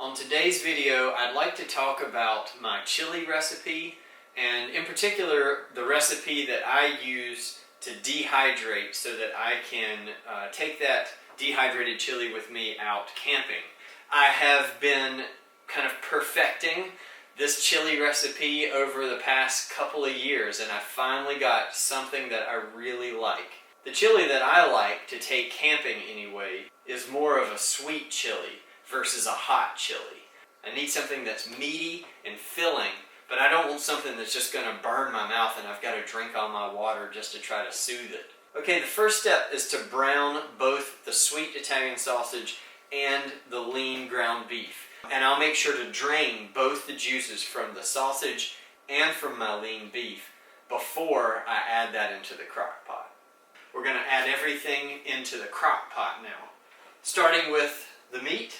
On today's video, I'd like to talk about my chili recipe, and in particular, the recipe that I use to dehydrate so that I can take that dehydrated chili with me out camping. I have been kind of perfecting this chili recipe over the past couple of years, and I finally got something that I really like. The chili that I like to take camping anyway is more of a sweet chili versus a hot chili. I need something that's meaty and filling, but I don't want something that's just going to burn my mouth and I've got to drink all my water just to try to soothe it. Okay, the first step is to brown both the sweet Italian sausage and the lean ground beef. And I'll make sure to drain both the juices from the sausage and from my lean beef before I add that into the crock pot. We're going to add everything into the crock pot now, starting with the meat,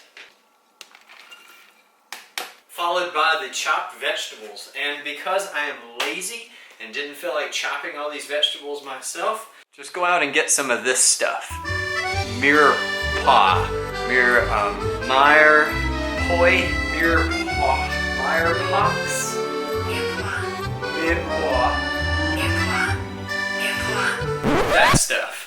followed by the chopped vegetables. And because I am lazy and didn't feel like chopping all these vegetables myself, just go out and get some of this stuff. Mirepoix, that stuff.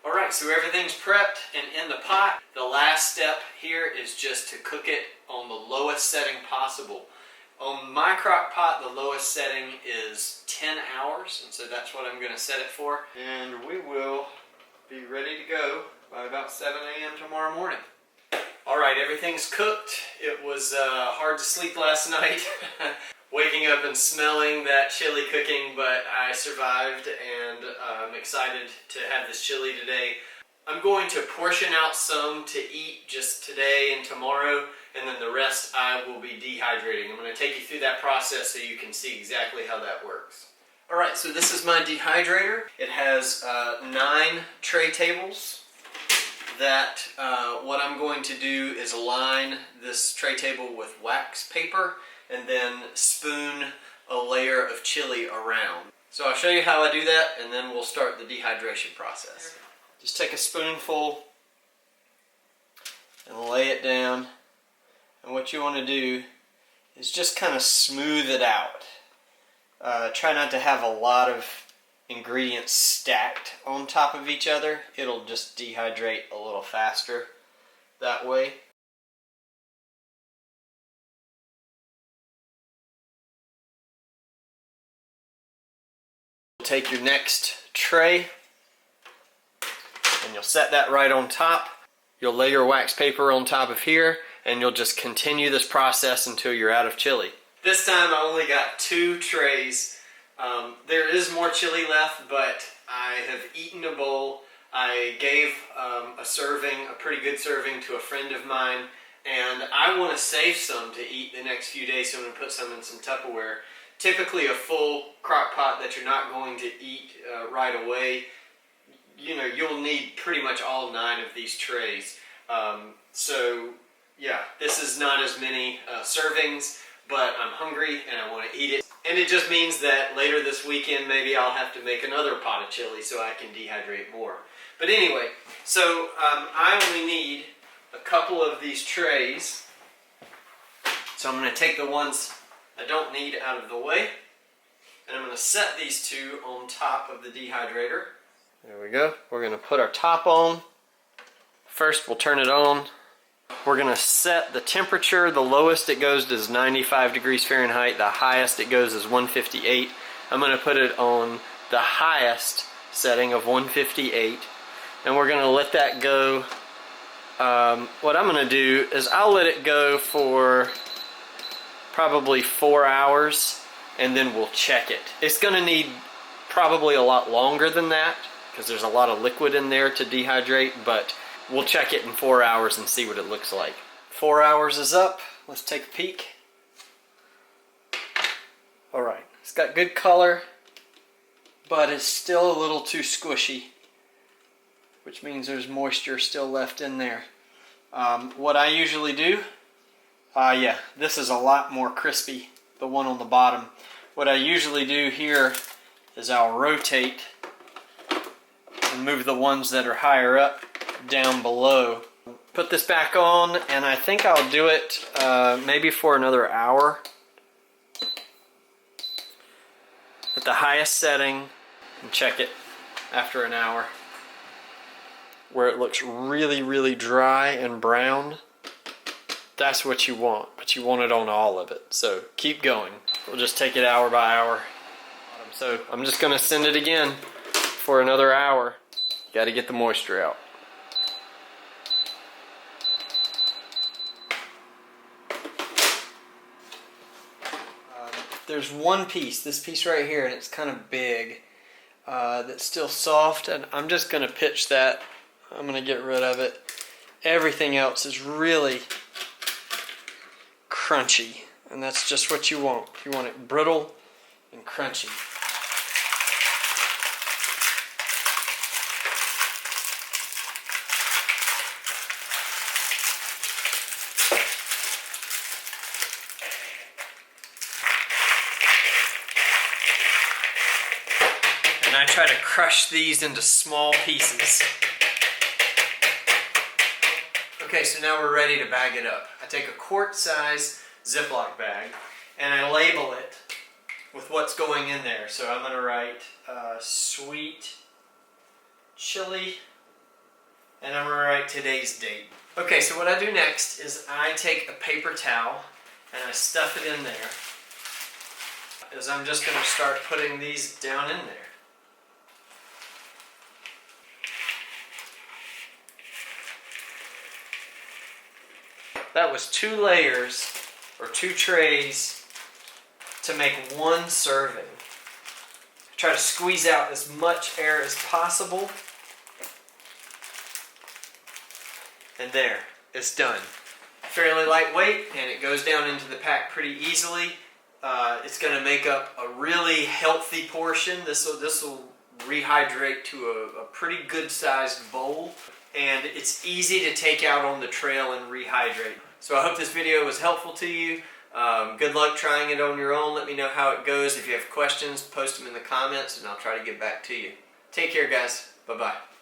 Alright, so everything's prepped and in the pot. The last step here is just to cook it on the lowest setting possible. On my crock pot, the lowest setting is 10 hours, and so that's what I'm going to set it for. And we will be ready to go by about 7 a.m. tomorrow morning. Alright, everything's cooked. It was hard to sleep last night. Waking up and smelling that chili cooking, but I survived, and I'm excited to have this chili today. I'm going to portion out some to eat just today and tomorrow, and then the rest I will be dehydrating. I'm going to take you through that process so you can see exactly how that works. Alright, so this is my dehydrator. It has 9 tray tables that what I'm going to do is line this tray table with wax paper and then spoon a layer of chili around. So I'll show you how I do that, and then we'll start the dehydration process. Just take a spoonful and lay it down, and what you want to do is just kind of smooth it out. Try not to have a lot of ingredients stacked on top of each other. It'll just dehydrate a little faster that way. Take your next tray and you'll set that right on top. You'll lay your wax paper on top of here, and you'll just continue this process until you're out of chili. This time I only got 2 trays. There is more chili left, but I have eaten a bowl. I gave a pretty good serving to a friend of mine, and I want to save some to eat the next few days, so I'm going to put some in some Tupperware. Typically a full crock pot that you're not going to eat right away, you'll need pretty much all 9 of these trays. So yeah, this is not as many servings, but I'm hungry and I want to eat it. And it just means that later this weekend maybe I'll have to make another pot of chili so I can dehydrate more. But anyway, so I only need a couple of these trays. So I'm going to take the ones I don't need out of the way, and I'm going to set these 2 on top of the dehydrator. There we go. We're going to put our top on. First, we'll turn it on. We're going to set the temperature. The lowest it goes is 95 degrees Fahrenheit. The highest it goes is 158. I'm going to put it on the highest setting of 158. And we're going to let that go. What I'm going to do is I'll let it go for probably 4 hours, and then we'll check it. It's going to need probably a lot longer than that because there's a lot of liquid in there to dehydrate, but we'll check it in 4 hours and see what it looks like. 4 hours is up. Let's take a peek. Alright, it's got good color, but it's still a little too squishy, which means there's moisture still left in there. What I usually do, yeah, this is a lot more crispy, the one on the bottom. What I usually do here is I'll rotate and move the ones that are higher up down below. Put this back on, and I think I'll do it maybe for another hour at the highest setting and check it after an hour. Where it looks really, really dry and brown, that's what you want, but you want it on all of it. So keep going. We'll just take it hour by hour. So I'm just going to send it again for another hour. You got to get the moisture out. There's one piece, this piece right here, and it's kind of big, that's still soft, and I'm just going to pitch that. I'm going to get rid of it. Everything else is really crunchy, and that's just what you want. You want it brittle and crunchy. And I try to crush these into small pieces. Okay, so now we're ready to bag it up. I take a quart-size Ziploc bag and I label it with what's going in there. So I'm going to write sweet chili, and I'm going to write today's date. Okay, so what I do next is I take a paper towel and I stuff it in there. Is I'm just going to start putting these down in there. That was 2 layers, or 2 trays, to make 1 serving. Try to squeeze out as much air as possible. And there, it's done. Fairly lightweight, and it goes down into the pack pretty easily. It's going to make up a really healthy portion. This will rehydrate to a pretty good sized bowl. And it's easy to take out on the trail and rehydrate. So I hope this video was helpful to you. Good luck trying it on your own. Let me know how it goes. If you have questions, post them in the comments and I'll try to get back to you. Take care, guys. Bye-bye.